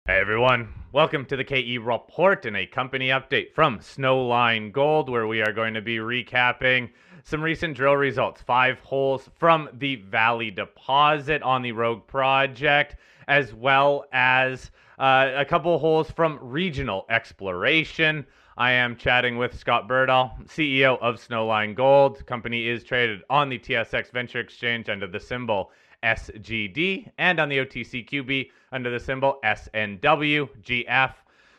Hey everyone, welcome to the KE Report and a company update from Snowline Gold, where we are going to be recapping some recent drill results. 5 holes from the Valley deposit on the Rogue project, as well as a couple holes from regional exploration. I am chatting with Scott Berdahl, CEO of Snowline Gold. The company is traded on the TSX Venture Exchange under the symbol SGD and on the OTCQB under the symbol SNWGF.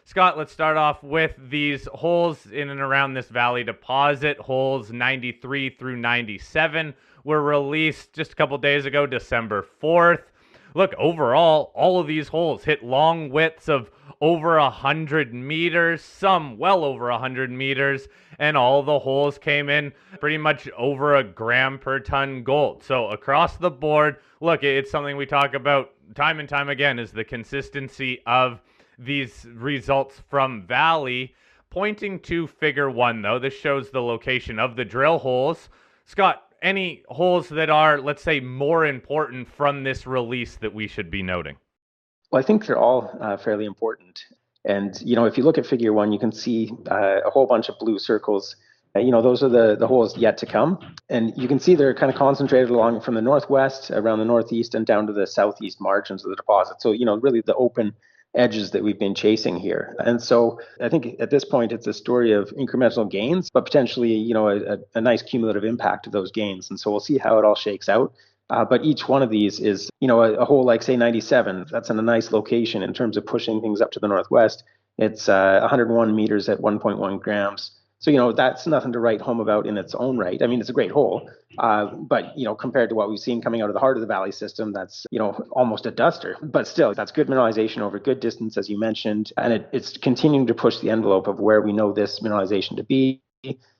Scott, let's start off with these holes in and around this Valley deposit. Holes 93 through 97 were released just a couple days ago, December 4th. Look, overall, all of these holes hit long widths of over 100 meters, some well over 100 meters, and all the holes came in pretty much over a gram per ton gold. So across the board, look, it's something we talk about time and time again, is the consistency of these results from Valley. Pointing to figure 1, though, this shows the location of the drill holes. Scott, any holes that are, let's say, more important from this release that we should be noting? Well, I think they're all fairly important. And, if you look at figure 1, you can see a whole bunch of blue circles. Those are the holes yet to come. And you can see they're kind of concentrated along from the northwest, around the northeast, and down to the southeast margins of the deposit. So, really the open edges that we've been chasing here. And so I think at this point, it's a story of incremental gains, but potentially, a nice cumulative impact of those gains. And so we'll see how it all shakes out. But each one of these is, a hole like, say, 97. That's in a nice location in terms of pushing things up to the northwest. It's 101 meters at 1.1 grams. So, that's nothing to write home about in its own right. I mean, it's a great hole. But, compared to what we've seen coming out of the heart of the Valley system, that's, almost a duster. But still, that's good mineralization over good distance, as you mentioned. And it's continuing to push the envelope of where we know this mineralization to be.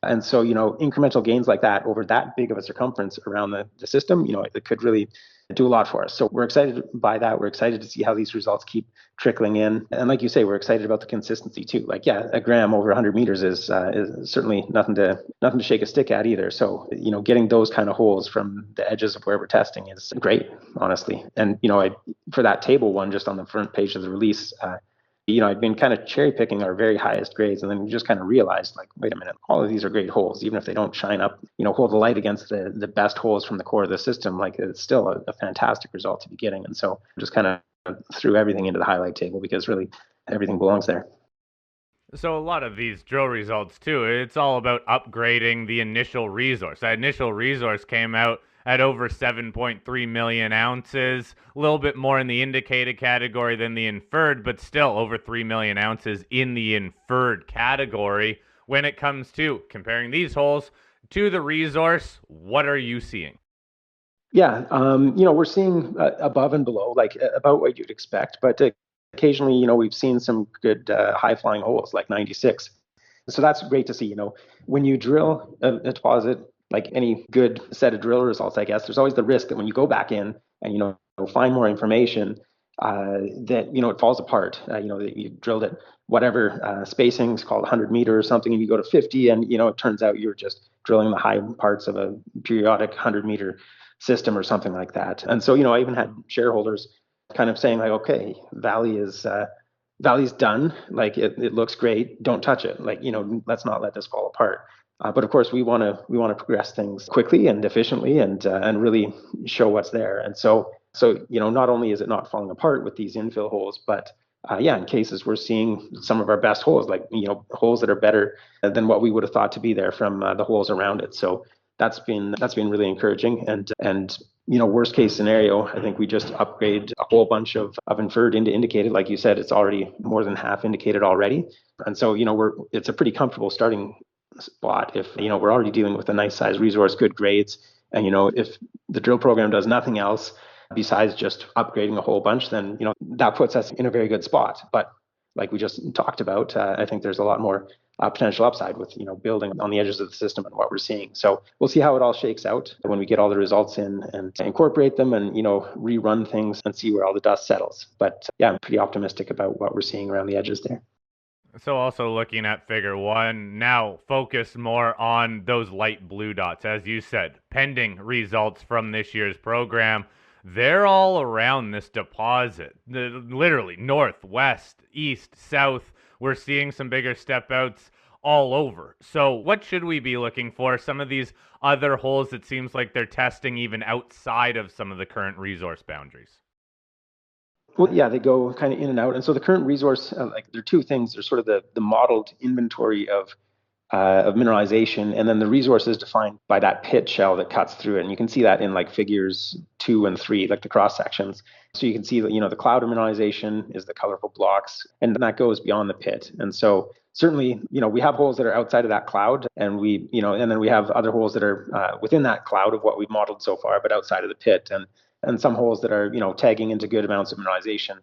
And so, incremental gains like that over that big of a circumference around the system, it could really do a lot for us. So we're excited by that. We're excited to see how these results keep trickling in. And like you say, we're excited about the consistency too. Like, yeah, a gram over 100 meters is certainly nothing to shake a stick at either. So, getting those kind of holes from the edges of where we're testing is great, honestly. And, for that table one, just on the front page of the release, I'd been kind of cherry picking our very highest grades, and then we just kind of realized, like, wait a minute, all of these are great holes, even if they don't shine up, hold the light against the best holes from the core of the system. Like, it's still a fantastic result to be getting. And so just kind of threw everything into the highlight table because really everything belongs there. So a lot of these drill results too, it's all about upgrading the initial resource. That initial resource came out at over 7.3 million ounces, a little bit more in the indicated category than the inferred, but still over 3 million ounces in the inferred category. When it comes to comparing these holes to the resource, what are you seeing? Yeah, we're seeing above and below, like about what you'd expect, but occasionally, we've seen some good high-flying holes like 96. So that's great to see. When you drill a deposit, like any good set of drill results, I guess, there's always the risk that when you go back in and, find more information, that, it falls apart. That you drilled it, whatever spacing is called 100 meters or something, and you go to 50, and, it turns out you're just drilling the high parts of a periodic 100-meter system or something like that. And so, I even had shareholders kind of saying, like, okay, Valley's done. Like, it looks great. Don't touch it. Like, let's not let this fall apart. But of course, we want to progress things quickly and efficiently and really show what's there. And so not only is it not falling apart with these infill holes, but in cases we're seeing some of our best holes, like, holes that are better than what we would have thought to be there from the holes around it. So that's been really encouraging. And worst case scenario, I think we just upgrade a whole bunch of inferred into indicated. Like you said, it's already more than half indicated already. And so, it's a pretty comfortable starting spot if, we're already dealing with a nice size resource, good grades. And, if the drill program does nothing else besides just upgrading a whole bunch, then, that puts us in a very good spot. But like we just talked about, I think there's a lot more potential upside with, building on the edges of the system and what we're seeing. So we'll see how it all shakes out when we get all the results in and incorporate them and, rerun things and see where all the dust settles. But yeah, I'm pretty optimistic about what we're seeing around the edges there. So also looking at figure 1, now focus more on those light blue dots. As you said, pending results from this year's program, they're all around this deposit. Literally north, west, east, south. We're seeing some bigger step outs all over. So what should we be looking for? Some of these other holes that seems like they're testing even outside of some of the current resource boundaries. Well, yeah, they go kind of in and out. And so the current resource, like there are two things. There's sort of the modeled inventory of mineralization, and then the resource is defined by that pit shell that cuts through it. And you can see that in like figures 2 and 3, like the cross sections. So you can see that, the cloud of mineralization is the colorful blocks, and that goes beyond the pit. And so certainly, we have holes that are outside of that cloud, and and then we have other holes that are within that cloud of what we've modeled so far, but outside of the pit, and some holes that are, tagging into good amounts of mineralization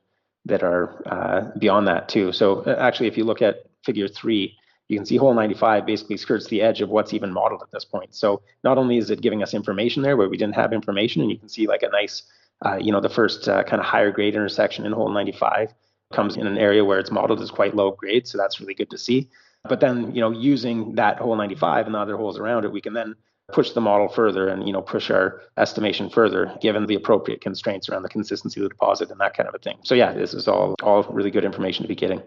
that are beyond that too. So actually, if you look at figure 3, you can see hole 95 basically skirts the edge of what's even modeled at this point. So not only is it giving us information there where we didn't have information, and you can see like a nice, the first kind of higher grade intersection in hole 95 comes in an area where it's modeled as quite low grade. So that's really good to see. But then, using that hole 95 and the other holes around it, we can then push the model further and, push our estimation further, given the appropriate constraints around the consistency of the deposit and that kind of a thing. So yeah, this is all really good information to be getting.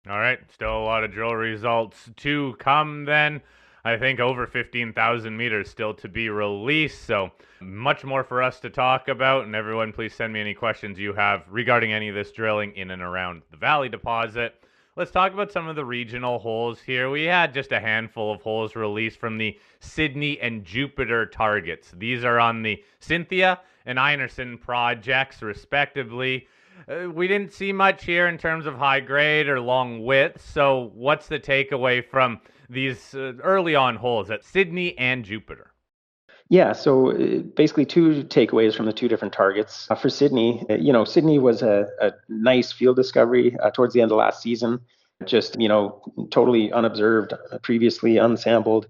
All right, still a lot of drill results to come then. I think over 15,000 meters still to be released, so much more for us to talk about. And everyone, please send me any questions you have regarding any of this drilling in and around the Valley deposit. Let's talk about some of the regional holes here. We had just a handful of holes released from the Sydney and Jupiter targets. These are on the Cynthia and Einarson projects, respectively. We didn't see much here in terms of high grade or long width. So what's the takeaway from these early on holes at Sydney and Jupiter? Yeah, so basically two takeaways from the two different targets. For Sydney, Sydney was a nice field discovery towards the end of last season, just, totally unobserved, previously unsampled,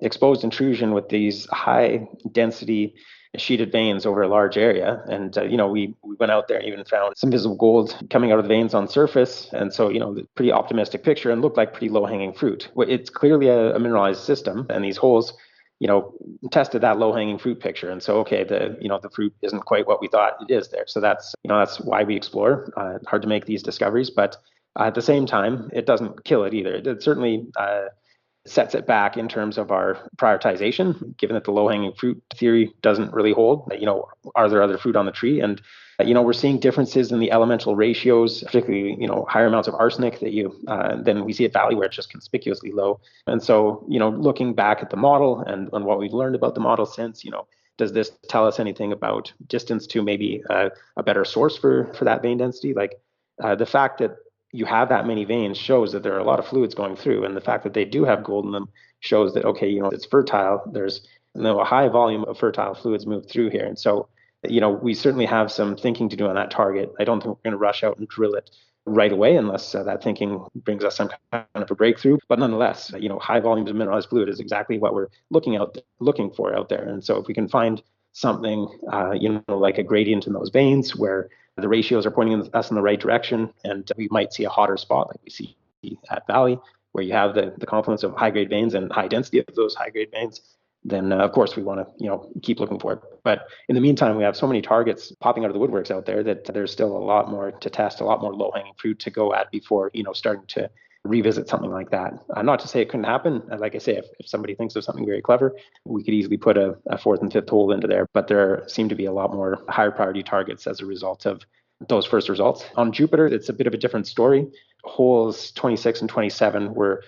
exposed intrusion with these high density sheeted veins over a large area. And, we went out there and even found some visible gold coming out of the veins on surface. And so, pretty optimistic picture and looked like pretty low hanging fruit. It's clearly a mineralized system, and these holes, tested that low hanging fruit picture. And so, okay, the fruit isn't quite what we thought it is there. So that's why we explore. Hard to make these discoveries, but at the same time, it doesn't kill it either. It certainly sets it back in terms of our prioritization, given that the low-hanging fruit theory doesn't really hold. Are there other fruit on the tree? And, we're seeing differences in the elemental ratios, particularly, higher amounts of arsenic than we see at Valley, where it's just conspicuously low. And so, looking back at the model and what we've learned about the model since, does this tell us anything about distance to maybe a better source for that vein density? Like the fact that you have that many veins shows that there are a lot of fluids going through, and the fact that they do have gold in them shows that, okay, it's fertile. There's a high volume of fertile fluids move through here. And so, we certainly have some thinking to do on that target. I don't think we're going to rush out and drill it right away unless that thinking brings us some kind of a breakthrough. But nonetheless, high volumes of mineralized fluid is exactly what we're looking for out there. And so if we can find something, like a gradient in those veins where the ratios are pointing us in the right direction, and we might see a hotter spot like we see at Valley, where you have the confluence of high-grade veins and high density of those high-grade veins, then of course we want to keep looking for it. But in the meantime, we have so many targets popping out of the woodworks out there that there's still a lot more to test, a lot more low-hanging fruit to go at before starting to revisit something like that. Not to say it couldn't happen. Like I say, if somebody thinks of something very clever, we could easily put a fourth and fifth hole into there. But there seem to be a lot more higher priority targets as a result of those first results. On Jupiter, it's a bit of a different story. Holes 26 and 27 were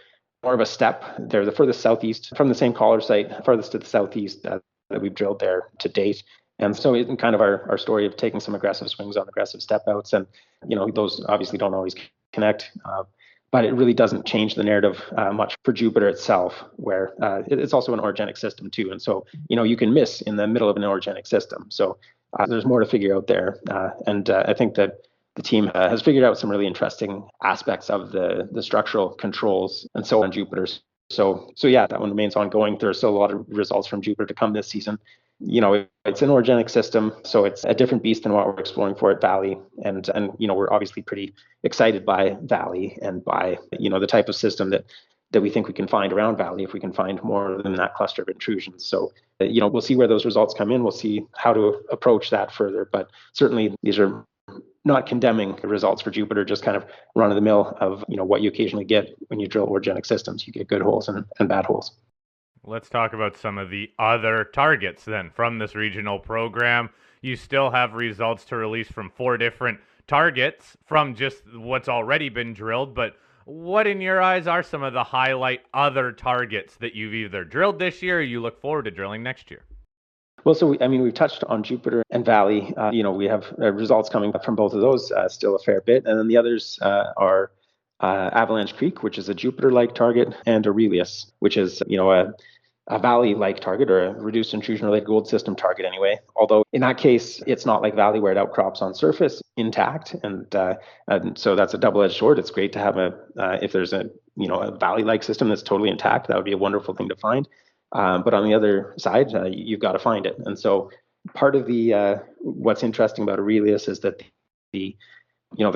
more of a step. They're the furthest southeast from the same collar site, farthest to the southeast that we've drilled there to date. And so in kind of our story of taking some aggressive swings on aggressive step outs, and those obviously don't always connect, but it really doesn't change the narrative much for Jupiter itself, where it's also an orogenic system too. And so you can miss in the middle of an orogenic system. So there's more to figure out there, and I think that the team has figured out some really interesting aspects of the structural controls and so on Jupiter. So yeah, that one remains ongoing. There's still a lot of results from Jupiter to come this season. It's an orogenic system, so it's a different beast than what we're exploring for at Valley. And we're obviously pretty excited by Valley and by the type of system that that we think we can find around Valley if we can find more than that cluster of intrusions. So, we'll see where those results come in. We'll see how to approach that further. But certainly these are not condemning the results for Jupiter, just kind of run of the mill of what you occasionally get when you drill orogenic systems. You get good holes and bad holes. Let's talk about some of the other targets then from this regional program. You still have results to release from 4 different targets from just what's already been drilled, but what in your eyes are some of the highlight other targets that you've either drilled this year or you look forward to drilling next year? Well, so we've touched on Jupiter and Valley. We have results coming from both of those, still a fair bit, and then the others are Avalanche Creek, which is a Jupiter-like target, and Aurelius, which is a Valley-like target, or a reduced intrusion-related gold system target anyway. Although in that case, it's not like Valley where it outcrops on surface intact, and so that's a double-edged sword. It's great to have if there's a Valley-like system that's totally intact, that would be a wonderful thing to find. But on the other side, you've got to find it. And so part of the what's interesting about Aurelius is that the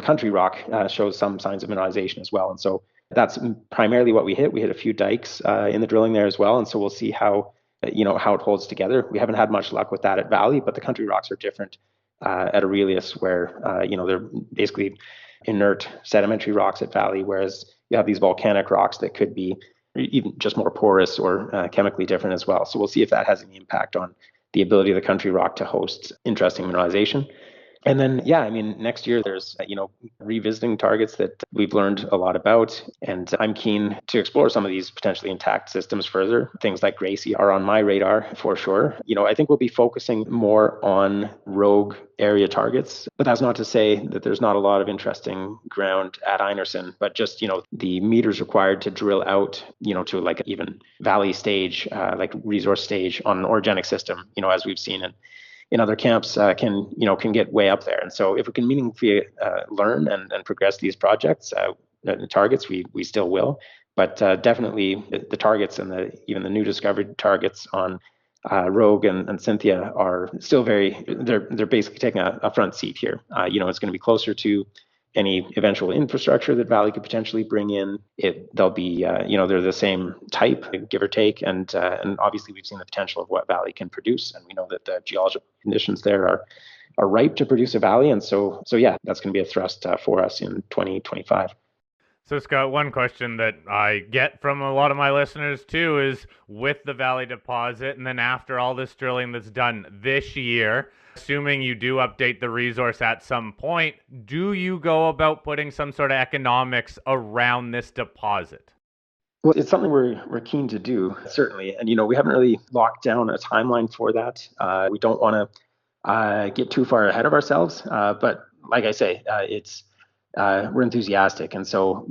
country rock shows some signs of mineralization as well. And so that's primarily what we hit. We hit a few dikes in the drilling there as well. And so we'll see how it holds together. We haven't had much luck with that at Valley, but the country rocks are different at Aurelius, where they're basically inert sedimentary rocks at Valley, whereas you have these volcanic rocks that could be even just more porous or chemically different as well. So we'll see if that has any impact on the ability of the country rock to host interesting mineralization. And then, next year there's, revisiting targets that we've learned a lot about. And I'm keen to explore some of these potentially intact systems further. Things like Gracie are on my radar for sure. I think we'll be focusing more on rogue area targets, but that's not to say that there's not a lot of interesting ground at Einarson, but just, the meters required to drill out, to like even Valley stage, like resource stage on an orogenic system, as we've seen in other camps can get way up there. And so if we can meaningfully learn and progress these projects, targets, we still will. But definitely the targets and even the new discovered targets on Rogue and Cynthia are still they're basically taking a front seat here. It's going to be closer to any eventual infrastructure that Valley could potentially bring in. They'll be, they're the same type, give or take, and obviously we've seen the potential of what Valley can produce, and we know that the geological conditions there are ripe to produce a Valley, and so yeah, that's going to be a thrust for us in 2025. So, Scott, one question that I get from a lot of my listeners too is, with the Valley deposit, and then after all this drilling that's done this year, assuming you do update the resource at some point, do you go about putting some sort of economics around this deposit? Well, it's something we're keen to do, certainly. And, we haven't really locked down a timeline for that. We don't want to get too far ahead of ourselves. But like I say, we're enthusiastic. And so,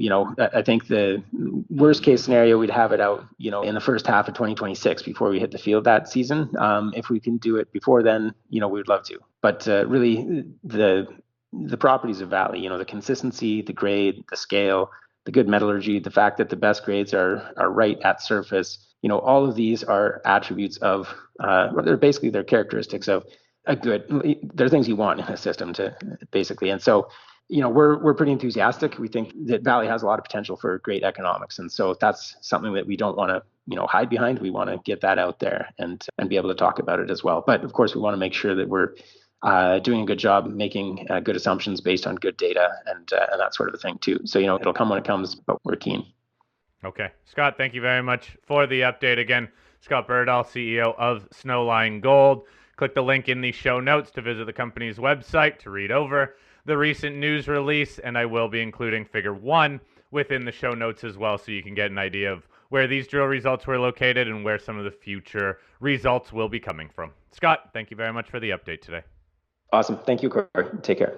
I think the worst case scenario, we'd have it out, in the first half of 2026 before we hit the field that season. If we can do it before then, we'd love to. But really, the properties of Valley, the consistency, the grade, the scale, the good metallurgy, the fact that the best grades are right at surface, all of these are attributes of, they're characteristics of they're things you want in a system to basically. And so, we're pretty enthusiastic. We think that Valley has a lot of potential for great economics. And so that's something that we don't want to, hide behind. We want to get that out there and be able to talk about it as well. But of course, we want to make sure that we're doing a good job making good assumptions based on good data and that sort of a thing too. So, it'll come when it comes, but we're keen. Okay. Scott, thank you very much for the update. Again, Scott Berdahl, CEO of Snowline Gold. Click the link in the show notes to visit the company's website to read over the recent news release, and I will be including Figure 1 within the show notes as well, so you can get an idea of where these drill results were located and where some of the future results will be coming from. Scott, thank you very much for the update today. Awesome. Thank you, Corey. Take care.